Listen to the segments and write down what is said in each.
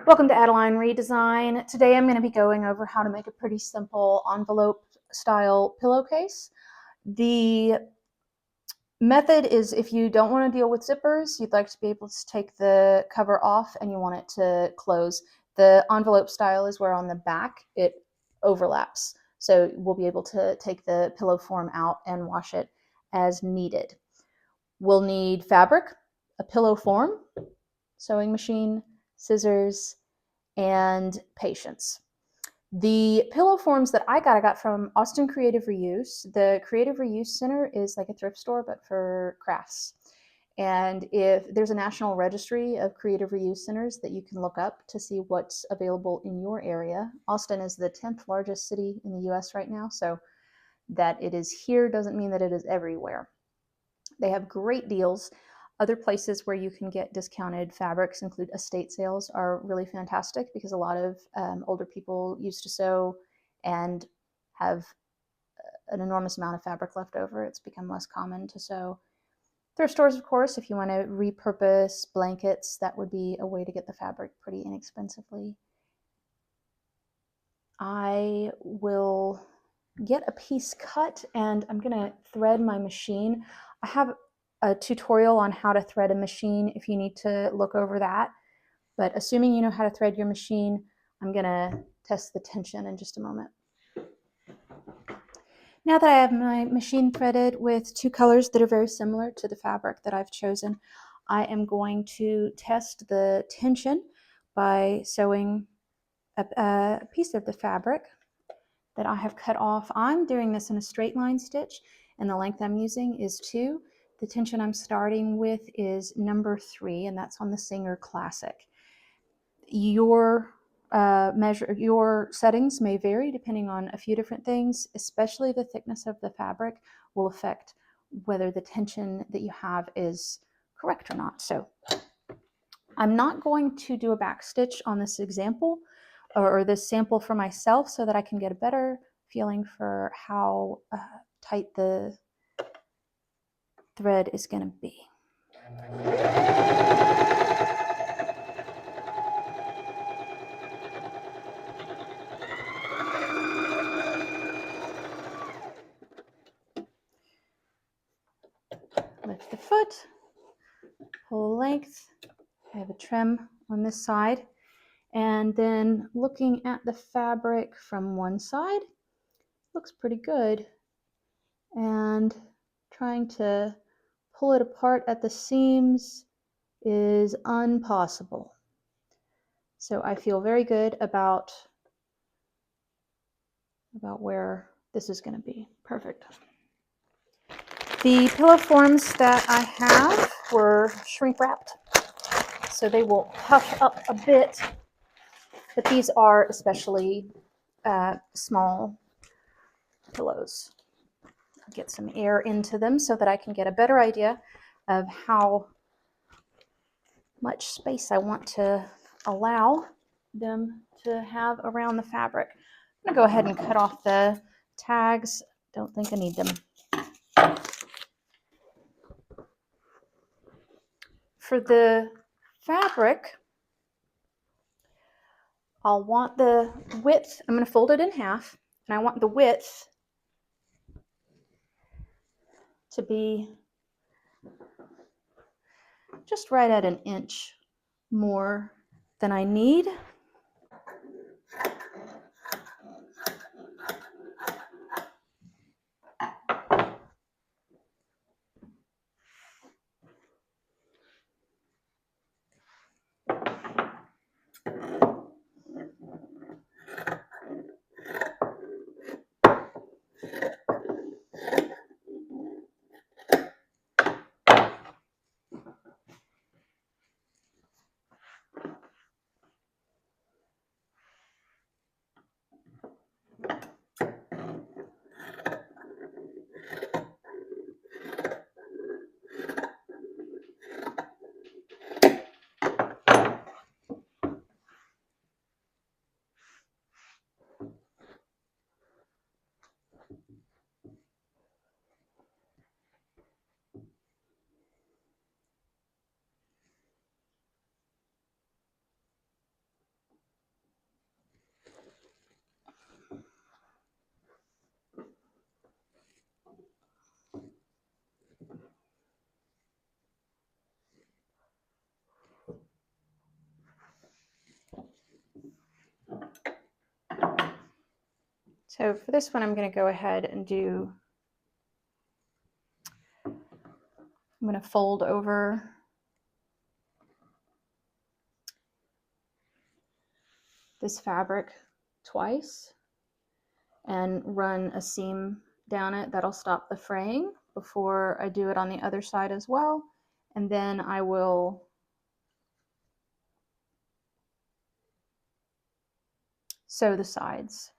Welcome to Adeline Redesign. Today I'm going to be going over how to make a pretty simple envelope style pillowcase. The method is if you don't want to deal with zippers, you'd like to be able to take the cover off and you want it to close. The envelope style is where on the back it overlaps. So we'll be able to take the pillow form out and wash it as needed. We'll need fabric, a pillow form, sewing machine, scissors, and patience. The pillow forms that I got from Austin Creative Reuse. The Creative Reuse Center is like a thrift store, but for crafts. And if there's a national registry of creative reuse centers that you can look up to see what's available in your area. Austin is the 10th largest city in the US right now, so that it is here doesn't mean that it is everywhere. They have great deals. Other places where you can get discounted fabrics include estate sales are really fantastic because a lot of older people used to sew and have an enormous amount of fabric left over. It's become less common to sew. Thrift stores, of course, if you want to repurpose blankets, that would be a way to get the fabric pretty inexpensively. I will get a piece cut and I'm going to thread my machine. I have a tutorial on how to thread a machine if you need to look over that. But assuming you know how to thread your machine, I'm going to test the tension in just a moment. Now that I have my machine threaded with two colors that are very similar to the fabric that I've chosen, I am going to test the tension by sewing a piece of the fabric that I have cut off. I'm doing this in a straight line stitch, and the length I'm using is 2. The tension I'm starting with is number 3, and that's on the Singer Classic. Your your settings may vary depending on a few different things, especially the thickness of the fabric will affect whether the tension that you have is correct or not. So I'm not going to do a back stitch on this example or this sample for myself so that I can get a better feeling for how tight the thread is going to be. Lift the foot, pull length. I have a trim on this side. And then looking at the fabric from one side, looks pretty good. And trying to pull it apart at the seams is impossible. So I feel very good about where this is going to be. Perfect. The pillow forms that I have were shrink wrapped, so they will puff up a bit, but these are especially small pillows. Get some air into them so that I can get a better idea of how much space I want to allow them to have around the fabric. I'm going to go ahead and cut off the tags. Don't think I need them. For the fabric, I'll want the width. I'm going to fold it in half, and I want the width to be just right at an inch more than I need. So for this one, I'm going to go ahead and I'm going to fold over this fabric twice and run a seam down it. That'll stop the fraying before I do it on the other side as well. And then I will sew the sides.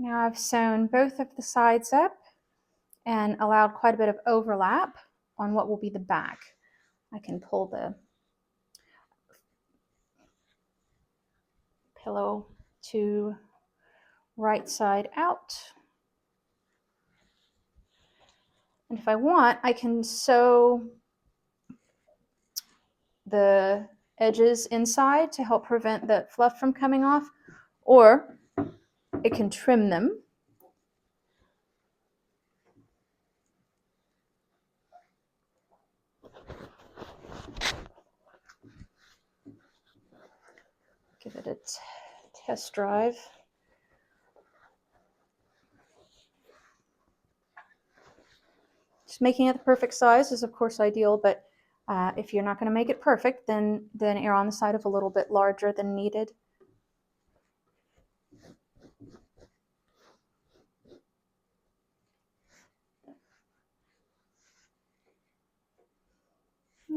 Now I've sewn both of the sides up and allowed quite a bit of overlap on what will be the back. I can pull the pillow to right side out. And if I want, I can sew the edges inside to help prevent the fluff from coming off, or it can trim them. Give it a test drive. Just making it the perfect size is of course ideal, but if you're not going to make it perfect, then err on the side of a little bit larger than needed.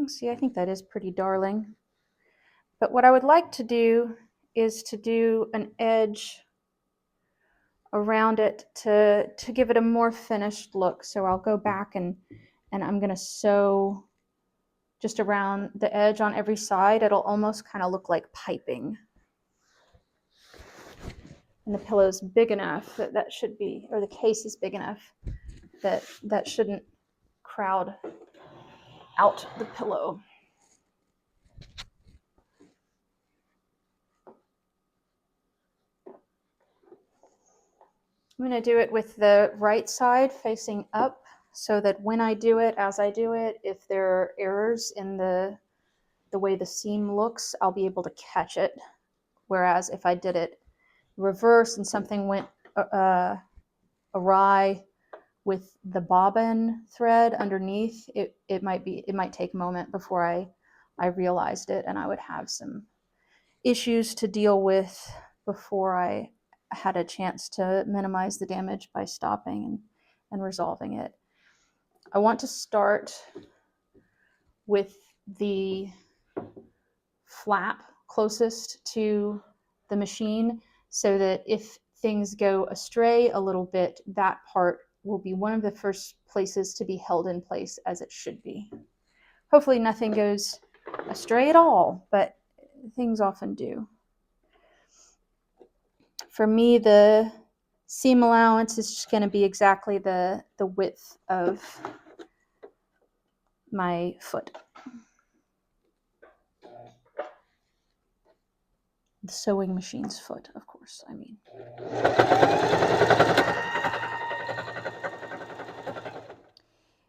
See, I think that is pretty darling. But what I would like to do is to do an edge around it to give it a more finished look. So I'll go back and I'm going to sew just around the edge on every side. It'll almost kind of look like piping. And the pillow's big enough that should be, or the case is big enough that shouldn't crowd out the pillow. I'm going to do it with the right side facing up so that when I do it, as I do it, if there are errors in the way the seam looks, I'll be able to catch it. Whereas if I did it reverse and something went awry with the bobbin thread underneath, it might take a moment before I realized it, and I would have some issues to deal with before I had a chance to minimize the damage by stopping and resolving it. I want to start with the flap closest to the machine so that if things go astray a little bit, that part will be one of the first places to be held in place as it should be. Hopefully nothing goes astray at all, but things often do. For me, the seam allowance is just going to be exactly the width of my foot. The sewing machine's foot, of course, I mean.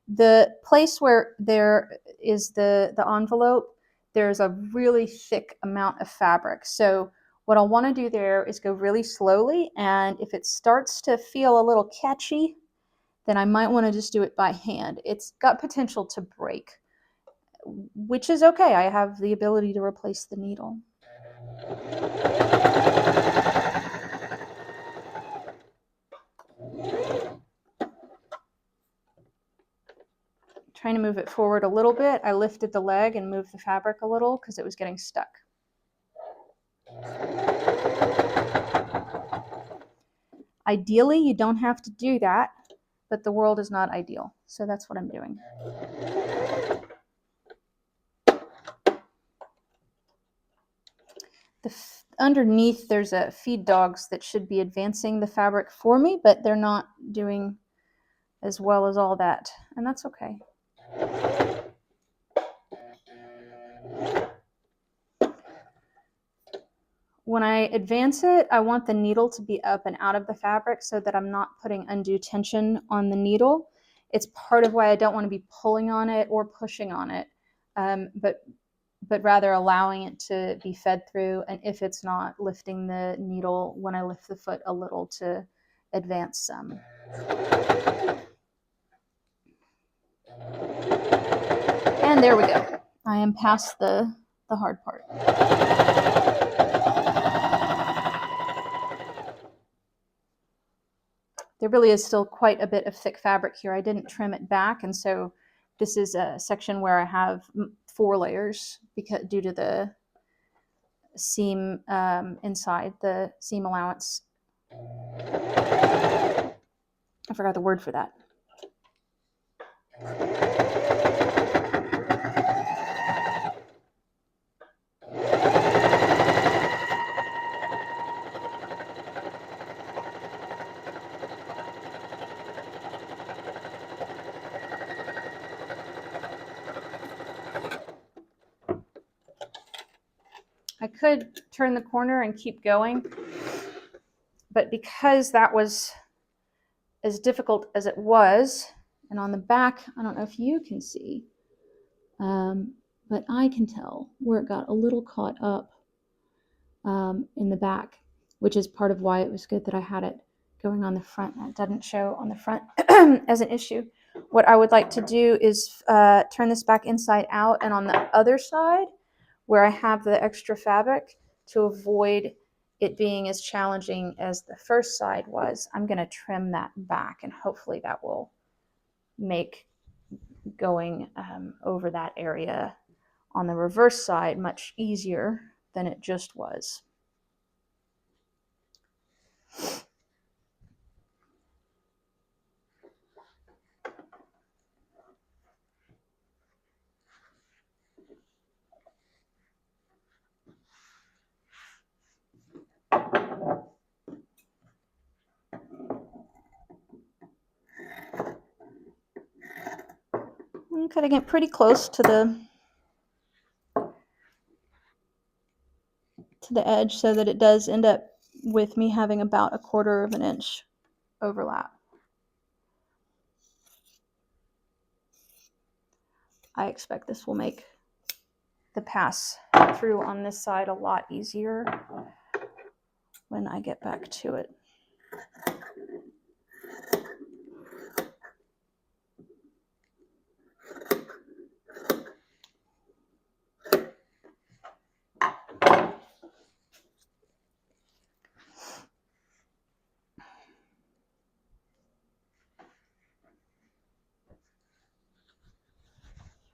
The place where there is the envelope, there's a really thick amount of fabric. So what I'll want to do there is go really slowly, and if it starts to feel a little catchy, then I might want to just do it by hand. It's got potential to break, which is okay. I have the ability to replace the needle. Trying to move it forward a little bit, I lifted the leg and moved the fabric a little because it was getting stuck. Ideally, you don't have to do that, but the world is not ideal, so that's what I'm doing. Underneath, there's a feed dogs that should be advancing the fabric for me, but they're not doing as well as all that, and that's okay. When I advance it, I want the needle to be up and out of the fabric so that I'm not putting undue tension on the needle. It's part of why I don't want to be pulling on it or pushing on it, but rather allowing it to be fed through, and if it's not, lifting the needle when I lift the foot a little to advance some. And there we go. I am past the hard part. There really is still quite a bit of thick fabric here. I didn't trim it back, and so this is a section where I have 4 layers due to the seam inside, the seam allowance. forgot the word for that. I could turn the corner and keep going, but because that was as difficult as it was, and on the back, I don't know if you can see, but I can tell where it got a little caught up in the back, which is part of why it was good that I had it going on the front. That doesn't show on the front as an issue. What I would like to do is turn this back inside out, and on the other side, where I have the extra fabric, to avoid it being as challenging as the first side was, I'm going to trim that back, and hopefully that will make going over that area on the reverse side much easier than it just was. I'm cutting it pretty close to the edge so that it does end up with me having about 1/4 of an inch overlap. I expect this will make the pass through on this side a lot easier when I get back to it.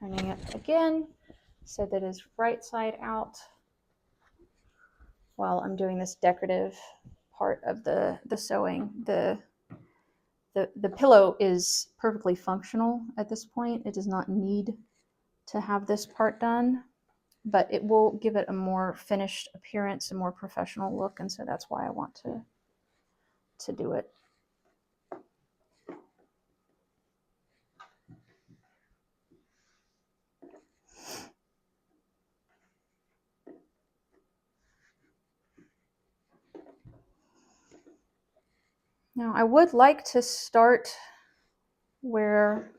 Turning it again so that it's right side out while I'm doing this decorative part of the sewing. The pillow is perfectly functional at this point. It does not need to have this part done, but it will give it a more finished appearance, a more professional look, and so that's why I want to do it. Now, I would like to start where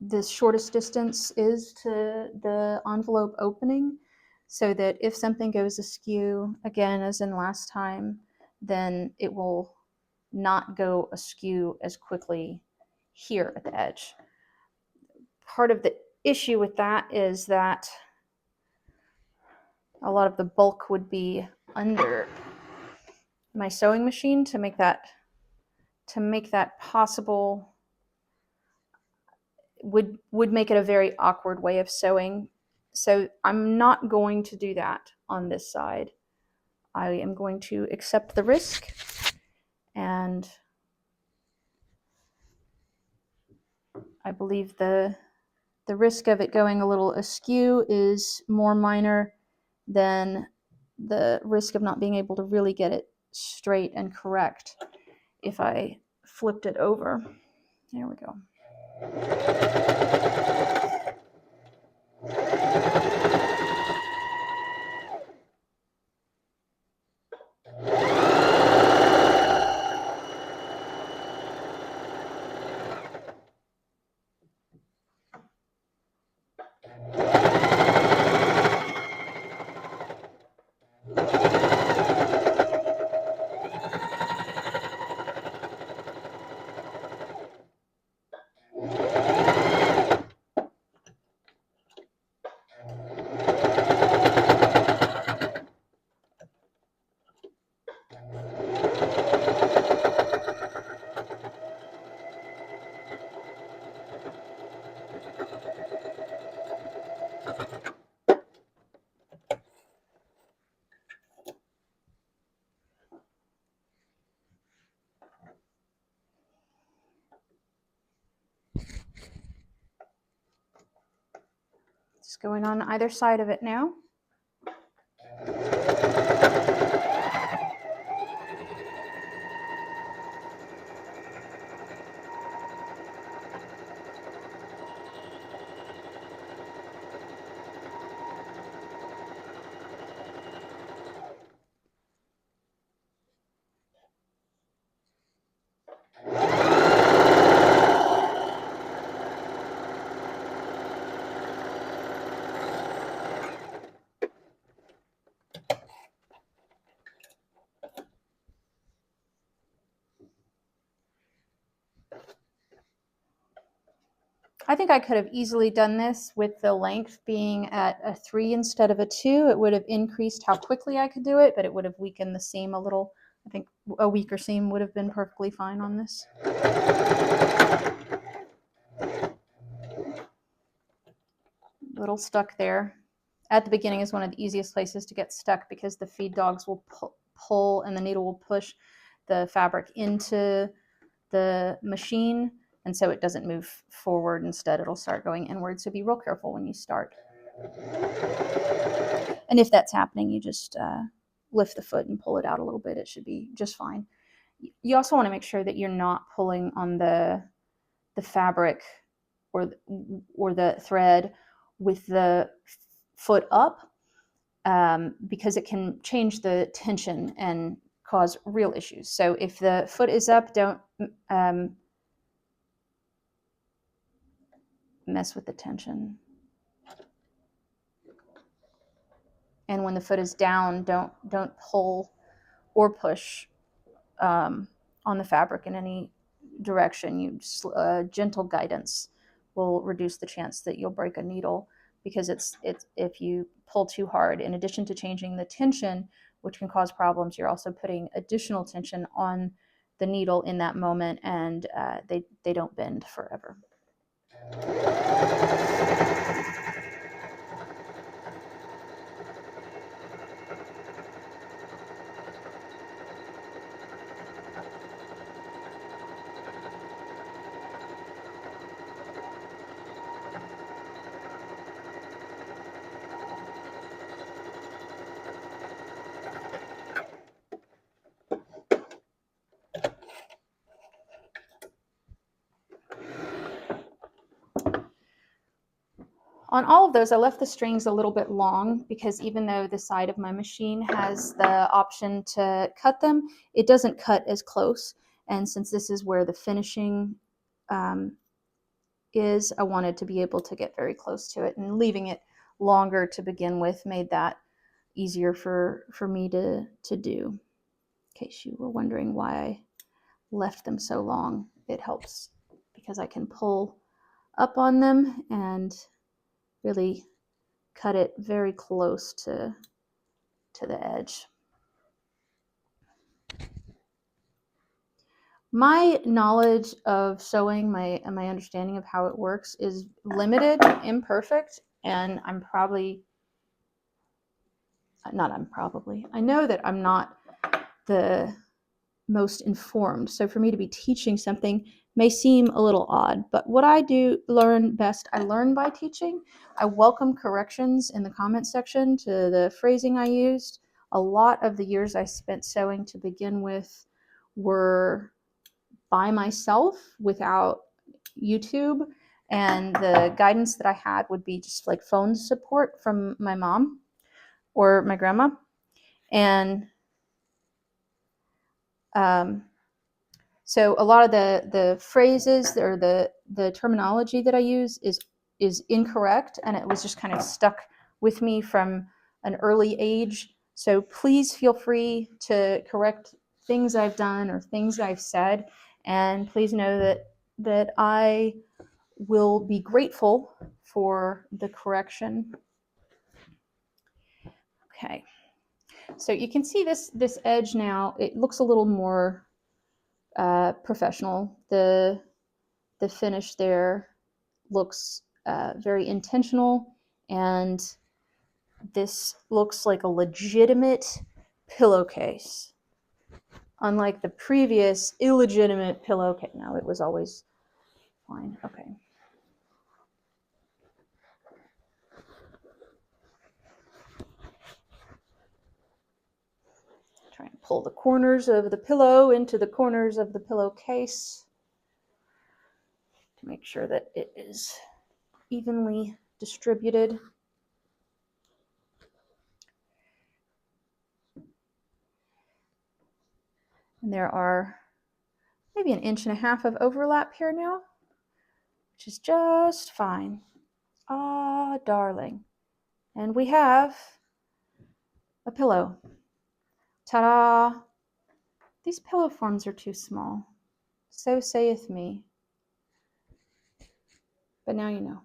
the shortest distance is to the envelope opening, so that if something goes askew, again, as in last time, then it will not go askew as quickly here at the edge. Part of the issue with that is that a lot of the bulk would be under my sewing machine. To make that possible would make it a very awkward way of sewing. So I'm not going to do that on this side. I am going to accept the risk, and I believe the risk of it going a little askew is more minor than the risk of not being able to really get it straight and correct if I flipped it over. There we go. Just going on either side of it now. I think I could have easily done this with the length being at a 3 instead of a 2. It would have increased how quickly I could do it, but it would have weakened the seam a little. I think a weaker seam would have been perfectly fine on this. Little stuck there. At the beginning is one of the easiest places to get stuck because the feed dogs will pull and the needle will push the fabric into the machine, and so it doesn't move forward. Instead, it'll start going inward. So be real careful when you start. And if that's happening, you just lift the foot and pull it out a little bit. It should be just fine. You also want to make sure that you're not pulling on the fabric or the thread with the foot up, because it can change the tension and cause real issues. So if the foot is up, don't mess with the tension. And when the foot is down, don't pull or push on the fabric in any direction. Gentle guidance will reduce the chance that you'll break a needle, because it's if you pull too hard, in addition to changing the tension, which can cause problems, you're also putting additional tension on the needle in that moment, and they don't bend forever. On all of those, I left the strings a little bit long because even though the side of my machine has the option to cut them, it doesn't cut as close. And since this is where the finishing is, I wanted to be able to get very close to it, and leaving it longer to begin with made that easier for me to do. In case you were wondering why I left them so long, it helps because I can pull up on them and really cut it very close to the edge. My knowledge of sewing, my understanding of how it works is limited, imperfect, and I know that I'm not the most informed. So for me to be teaching something may seem a little odd, but what I do learn best, I learn by teaching. I welcome corrections in the comment section to the phrasing I used. A lot of the years I spent sewing to begin with were by myself without YouTube, and the guidance that I had would be just like phone support from my mom or my grandma. And so a lot of the phrases or the terminology that I use is incorrect, and it was just kind of stuck with me from an early age. So please feel free to correct things I've done or things I've said, and please know that I will be grateful for the correction. Okay, so you can see this edge now. It looks a little more professional. The finish there looks very intentional, and this looks like a legitimate pillowcase, unlike the previous illegitimate pillowcase. No, it was always fine. Okay. Try and pull the corners of the pillow into the corners of the pillowcase to make sure that it is evenly distributed. And there are maybe 1.5 inches of overlap here now, which is just fine. Ah, darling. And we have a pillow. Ta-da! These pillow forms are too small. So saith me. But now you know.